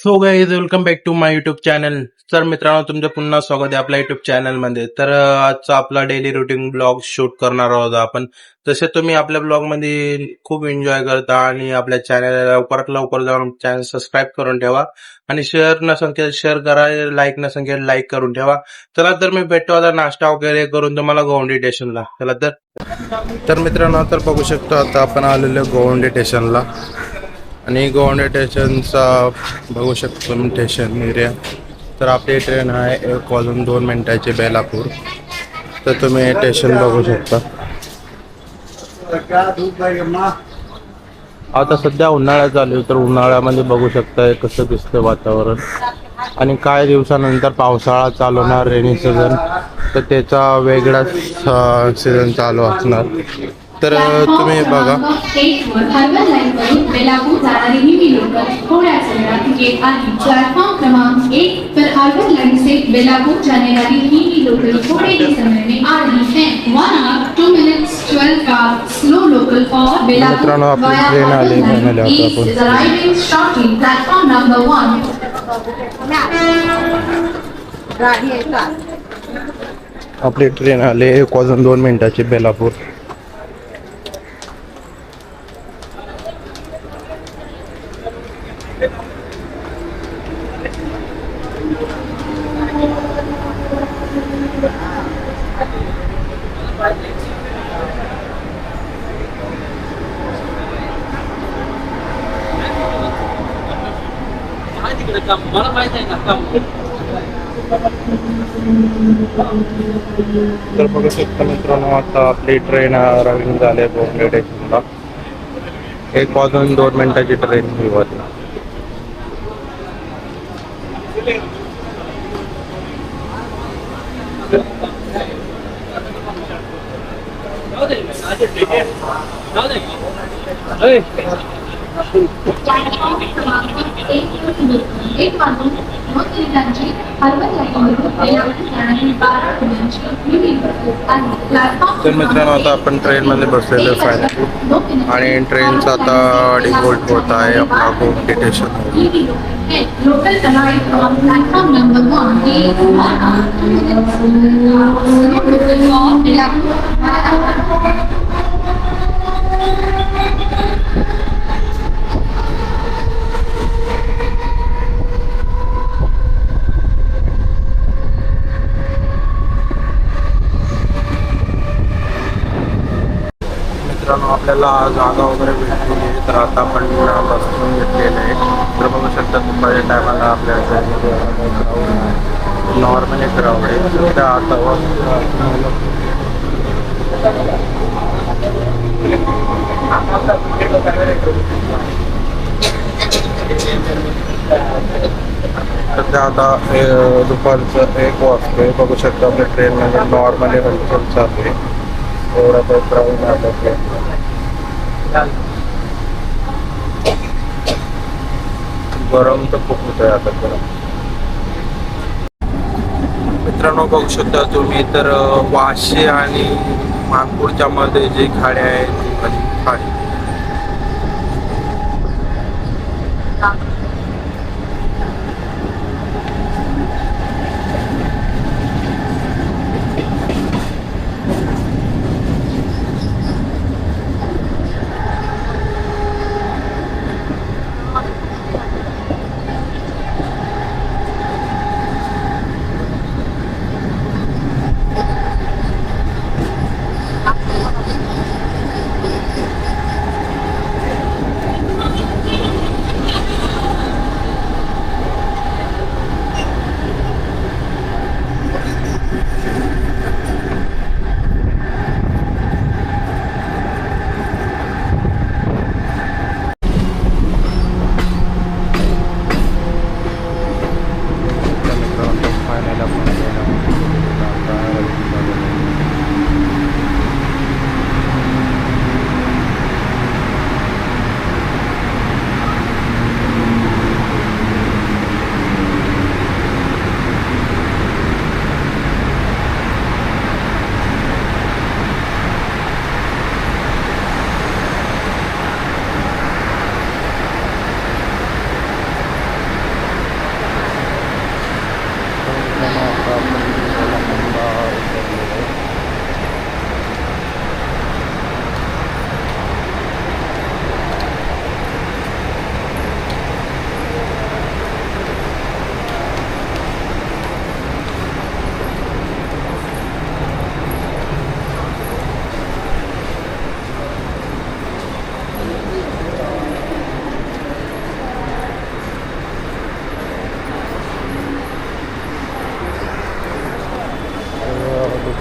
So guys welcome back to my YouTube channel. तर मित्रांनो, तुमचं पुन्हा स्वागत आहे आपल्या युट्यूब चॅनलमध्ये. तर आजचा आपला डेली रुटीन ब्लॉग शूट करणार आहोत आपण. तसे तुम्ही आपल्या ब्लॉगमध्ये खूप एन्जॉय करता आणि आपल्या चॅनलला लवकरात लवकर जाऊन चॅनल सबस्क्राईब करून ठेवा आणि शेअर नसेल केलं शेअर करा, लाईक नसेल केलं लाईक करून ठेवा. चला तर मी भेटतो आता नाश्ता वगैरे करून तुम्हाला गोवंडी स्टेशनला. चला तर मित्रांनो, तर बघू शकतो आता आपण आलेलो गोवंडी स्टेशनला आणि गोवंडी स्टेशनचा बघू शकतो तुम्ही स्टेशन एरिया. तर आपली ट्रेन आहे 1 वाजून 2 मिनिटाची बेलापूर. तर तुम्ही स्टेशन बघू शकता. आता सध्या उन्हाळा चालू आहे, तर उन्हाळ्यामध्ये बघू शकता कसं दिसतं वातावरण. आणि काही दिवसानंतर पावसाळा चालू होणार, रेनी सीझन, तर त्याचा वेगळाच सीझन चालू असणार. तर तुम्ही बघा. बेलापूर जाणारी ही लोकल थोड्याच वेळात येत आहे. प्लेटफॉर्म क्रमांक 1 पर अर्बन लाइन से बेलापूर जाने वाली ही लोकल थोड़े ही समय में आ रही है. 1 hour 2 minutes 12 का स्लो लोकल और बेलापूर वाया urban line is arriving shortly platform number 1. आपली ट्रेन आली 1 वाजून 2 मिनिटाची बेलापूर. मला माहित आहे ना काम. तर बघू शकता मित्रांनो, आता आपली ट्रेन रनिंग झाली गोवंडी स्टेशनला. 1 वाजून 2 मिनिटाची ट्रेन ही होती. एक वाजून 2 मिनिटांची अर्बन लाईनमधून जाणारी 12 पुण्याची ही लोकल आहे. प्लॅटफॉर्म तर मित्रांनो, आता आपण ट्रेनमध्ये बसलेलो आहे फायनली आणि ट्रेनचा आता डिफॉल्ट होत आहे आपला Govandi station. Local arrive on platform number 1 local on Belapur. मित्रांनो, आपल्याला जागा वगैरे भेटलेली आहे, तर आता आपण बसून घेतलेलं आहे. तर बघू शकता दुपारच्या टायमाला आपल्या नॉर्मली क्राऊड आहे. सध्या आता सध्या आता दुपारचं 1 वाजतोय. बघू शकता आपल्या ट्रेनमध्ये नॉर्मली हलचल चालू आहे. एवढा तर क्राऊड आहे. गरम तर खूप होत आहे आता गरम. मित्रांनो, बघू शकता तुम्ही तर वाशी आणि नागपूरच्या मध्ये जी खाड्या आहेत ती खाडी.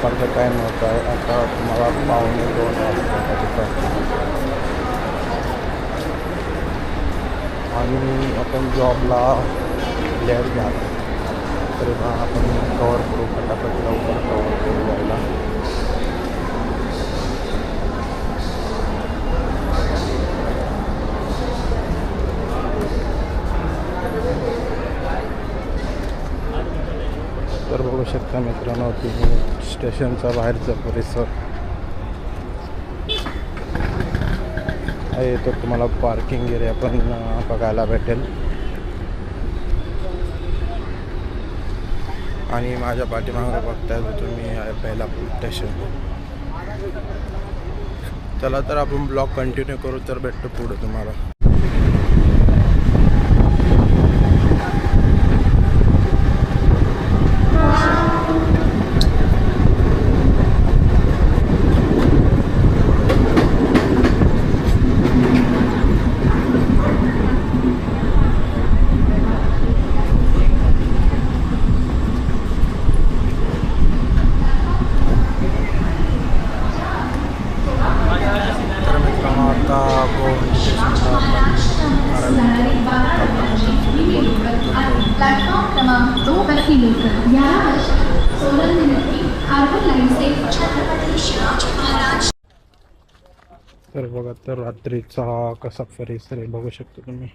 दुपारचा टाईम होत आहे. आता तुम्हाला 1:15-2 वाजता तिथं आणि आपण जॉबला लेट झाला तरी पण आपण कवर करू, फटाफट लवकर कवर करू जायला. तर बघू शकता मित्रांनो तुम्ही स्टेशनचा बाहेरचा परिसर आहे. तर तुम्हाला पार्किंग एरिया पण बघायला भेटेल. आणि माझ्या पाठीमागे बघताय तुम्ही आहे बेलापूर स्टेशन. चला तर आपण ब्लॉग कंटिन्यू करू, तर भेटतो पुढे तुम्हाला. तर मित्रांनो आता गोवा स्टेशनला प्लॅटफॉर्म क्रमांक 2 पर ही लोकल 11:16 हार्बर लाईन से छत्रपती शिवाजी महाराज. तर बघा तर रात्रीचा कसा परिसर आहे बघू शकता तुम्ही.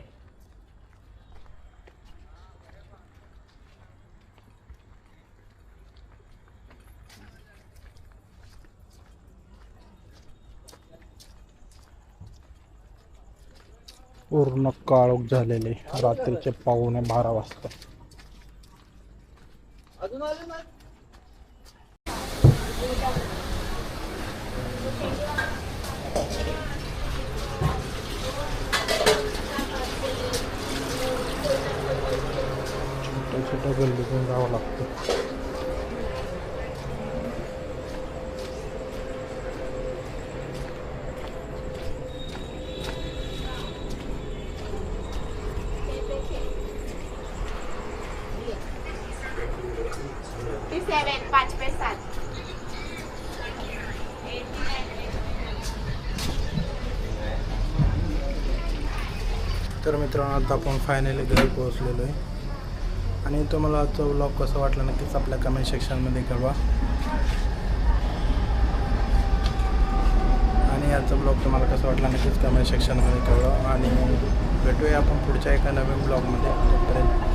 पूर्ण काळोख झालेले रात्रीचे 11:15 वाजता. अजून आले नाही. छोट्या छोट्या गल्लीतून जावं लागतं. तर मित्रांनो आता आपण फायनली घरी पोहोचलेलो आहे. आणि तुम्हाला आजचा व्लॉग कसा वाटला नक्कीच आपल्या कमेंट सेक्शनमध्ये कळवा. आणि आजचा ब्लॉग तुम्हाला कसा वाटला नक्कीच कमेंट सेक्शनमध्ये कळवा. आणि भेटूया आपण पुढच्या एका नवीन ब्लॉगमध्ये. तोपर्यंत